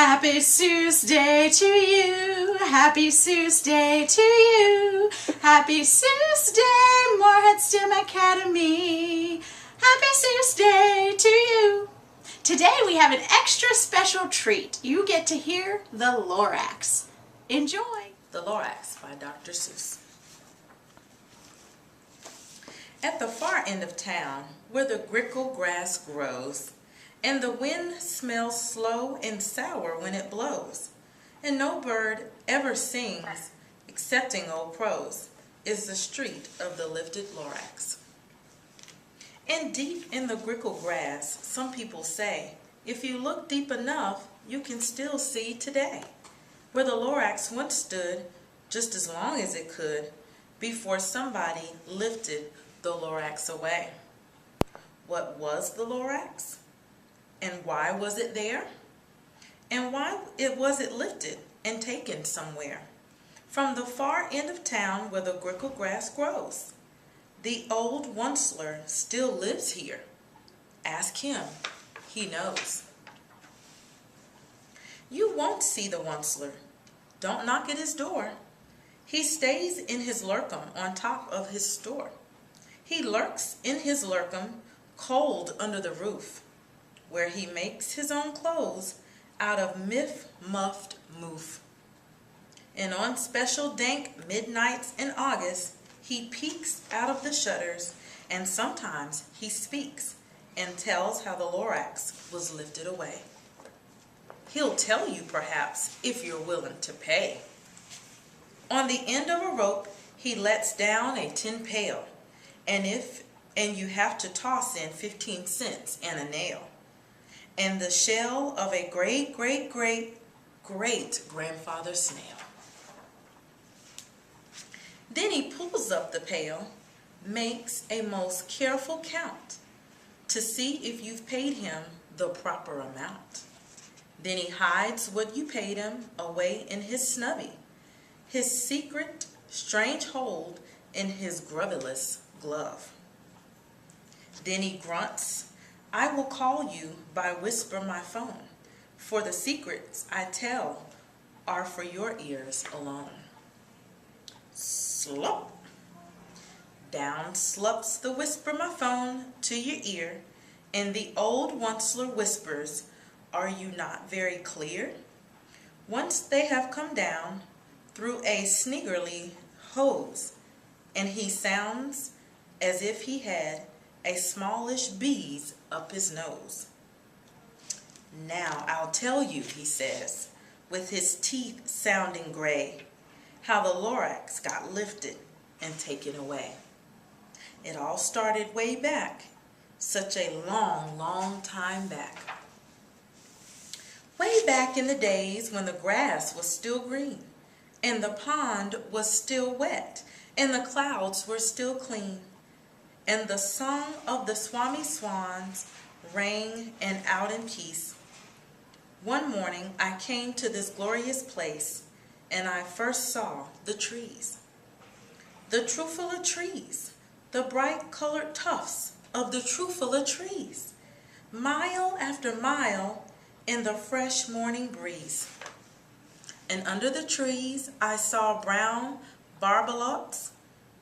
Happy Seuss Day to you. Happy Seuss Day to you. Happy Seuss Day, Morehead STEM Academy. Happy Seuss Day to you. Today we have an extra special treat. You get to hear the Lorax. Enjoy. The Lorax by Dr. Seuss. At the far end of town, where the grickle grass grows, and the wind smells slow and sour when it blows, and no bird ever sings, excepting old crows, is the street of the lifted Lorax. And deep in the grickle grass, some people say, if you look deep enough, you can still see today, where the Lorax once stood, just as long as it could, before somebody lifted the Lorax away. What was the Lorax? And why was it there? And why was it lifted and taken somewhere? From the far end of town where the grickle grass grows. The old Onceler still lives here. Ask him, he knows. You won't see the Onceler. Don't knock at his door. He stays in his lurkum on top of his store. He lurks in his lurkum, cold under the roof, where he makes his own clothes out of muffed moof. And on special dank midnights in August, he peeks out of the shutters, and sometimes he speaks and tells how the Lorax was lifted away. He'll tell you, perhaps, if you're willing to pay. On the end of a rope, he lets down a tin pail, and you have to toss in 15 cents and a nail, and the shell of a great grandfather snail. Then he pulls up the pail, makes a most careful count to see if you've paid him the proper amount. Then he hides what you paid him away in his snubby, his secret strange hold in his grubbiless glove. Then he grunts, I will call you by whisper my phone, for the secrets I tell are for your ears alone. Slop! Down slops the whisper my phone to your ear, and the old Onceler whispers, are you not very clear? Once they have come down through a sniggerly hose, and he sounds as if he had a smallish bees up his nose. Now I'll tell you, he says, with his teeth sounding gray, how the Lorax got lifted and taken away. It all started way back, such a long time back. Way back in the days when the grass was still green, and the pond was still wet, and the clouds were still clean, and the song of the swami swans rang and out in peace. One morning I came to this glorious place, and I first saw the trees. The trueful trees, the bright colored tufts of the trueful trees, mile after mile in the fresh morning breeze. And under the trees I saw brown barbalots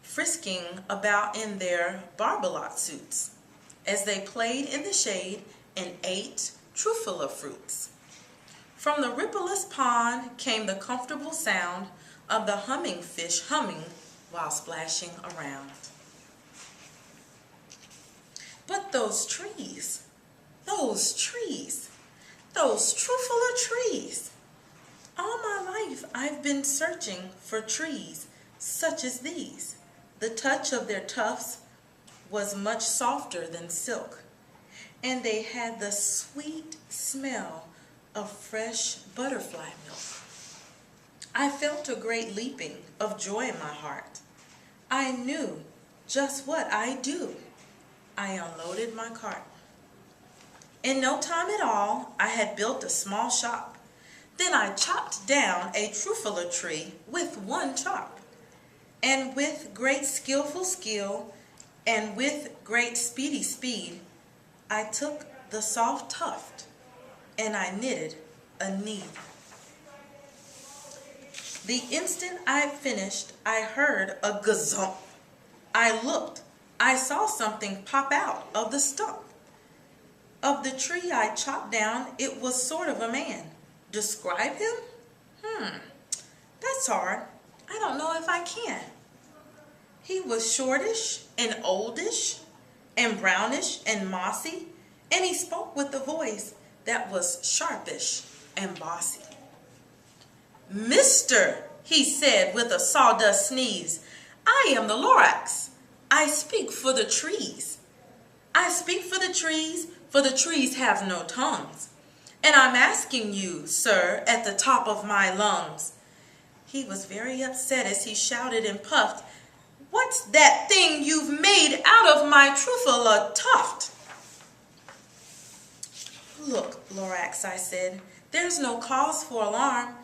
frisking about in their barbalot suits as they played in the shade and ate trufula fruits. From the rippleless pond came the comfortable sound of the humming fish humming while splashing around. But those trees, those trufula trees. All my life I've been searching for trees such as these. The touch of their tufts was much softer than silk, and they had the sweet smell of fresh butterfly milk. I felt a great leaping of joy in my heart. I knew just what I'd do. I unloaded my cart. In no time at all, I had built a small shop. Then I chopped down a trufula tree with one chop. And with great skillful skill, and with great speedy speed, I took the soft tuft, and I knitted a need. The instant I finished, I heard a gazump. I looked. I saw something pop out of the stump. Of the tree I chopped down, it was sort of a man. Describe him? That's hard. I don't know if I can. He was shortish and oldish and brownish and mossy, and he spoke with a voice that was sharpish and bossy. "Mister," he said with a sawdust sneeze, "I am the Lorax. I speak for the trees. I speak for the trees have no tongues. And I'm asking you, sir, at the top of my lungs." He was very upset as he shouted and puffed, "What's that thing you've made out of my truffula tuft?" "Look, Lorax," I said, "there's no cause for alarm.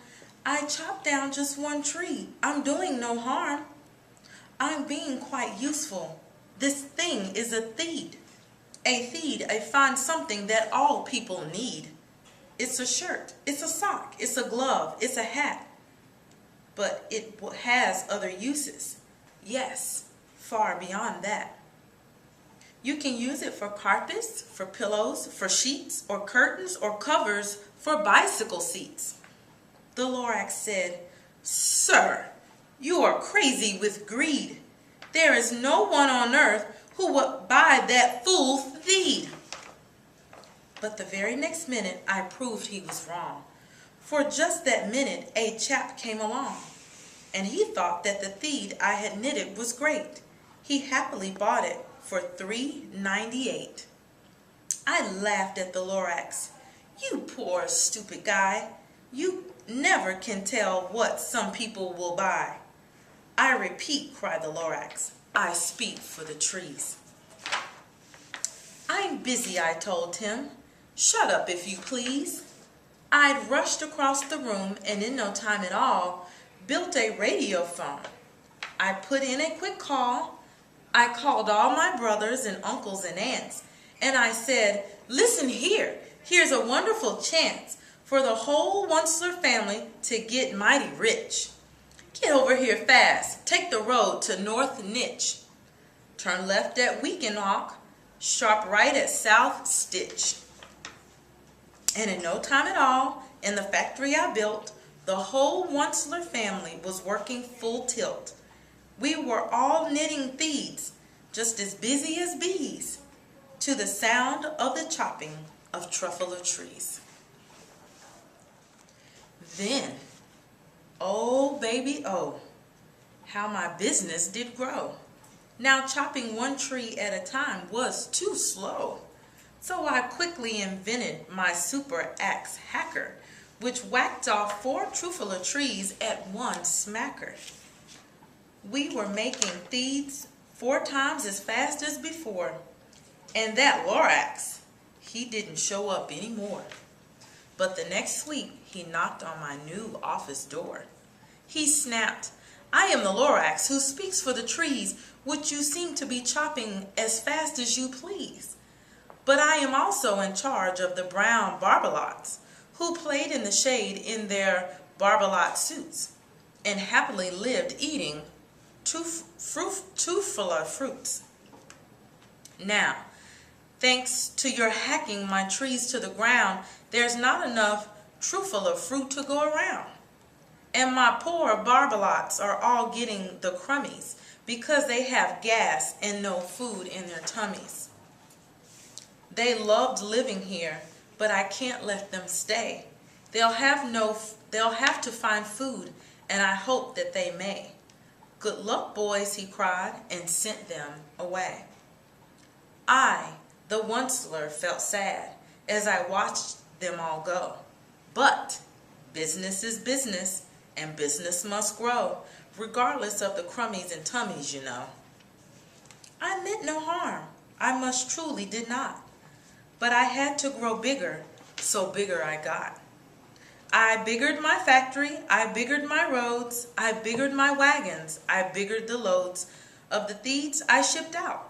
I chopped down just one tree. I'm doing no harm. I'm being quite useful. This thing is a theed. A fine something that all people need. It's a shirt, it's a sock, it's a glove, it's a hat. But it has other uses. Yes, far beyond that. You can use it for carpets, for pillows, for sheets, or curtains, or covers for bicycle seats." The Lorax said, "Sir, you are crazy with greed. There is no one on earth who would buy that fool's deed." But the very next minute I proved he was wrong. For just that minute a chap came along, and he thought that the theed I had knitted was great. He happily bought it for $3.98. I laughed at the Lorax. "You poor stupid guy. You never can tell what some people will buy." "I repeat," cried the Lorax, "I speak for the trees." "I'm busy," I told him. "Shut up, if you please." I'd rushed across the room and in no time at all built a radio phone. I put in a quick call. I called all my brothers and uncles and aunts, and I said, "Listen here, here's a wonderful chance for the whole Onceler family to get mighty rich. Get over here fast, take the road to North Nitch. Turn left at Weekenock, sharp right at South Stitch." And in no time at all, in the factory I built, the whole Onceler family was working full tilt. We were all knitting theeds, just as busy as bees, to the sound of the chopping of truffula trees. Then, oh baby, oh, how my business did grow. Now chopping one tree at a time was too slow. So I quickly invented my super axe hacker, which whacked off 4 truffula trees at one smacker. We were making theeds 4 times as fast as before, and that Lorax, he didn't show up anymore. But the next week, he knocked on my new office door. He snapped, "I am the Lorax who speaks for the trees, which you seem to be chopping as fast as you please. But I am also in charge of the brown Barbalots, who played in the shade in their Barbalot suits, and happily lived eating truffula fruits. Now, thanks to your hacking my trees to the ground, there's not enough truffula fruit to go around. And my poor Barbalots are all getting the crummies because they have gas and no food in their tummies. They loved living here, but I can't let them stay. They'll have to find food, and I hope that they may. Good luck, boys," he cried, and sent them away. I, the Onceler, felt sad as I watched them all go. But business is business, and business must grow, regardless of the crummies and tummies, you know. I meant no harm. I most truly did not. But I had to grow bigger, so bigger I got. I biggered my factory, I biggered my roads, I biggered my wagons, I biggered the loads of the theeds I shipped out.